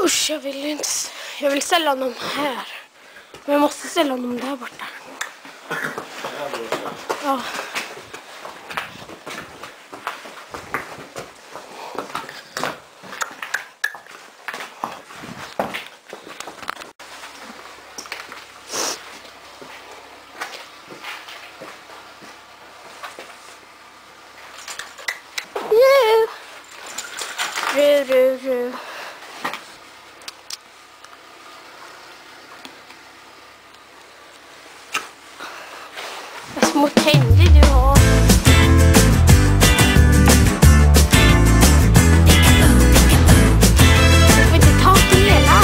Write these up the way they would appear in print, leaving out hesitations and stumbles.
Usch, jag vill inte. Jag vill ställa honom här. Men jag måste ställa honom där borta. Ja. Ru. Vad små tänder du har. Jag får inte ta hela.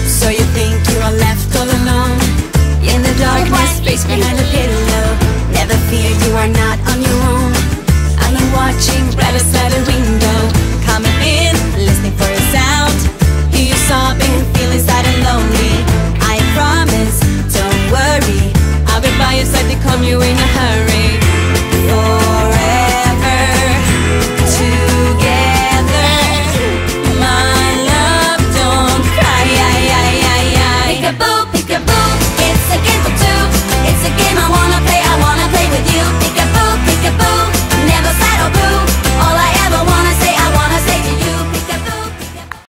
So you think you are left all alone in the darkness, space behind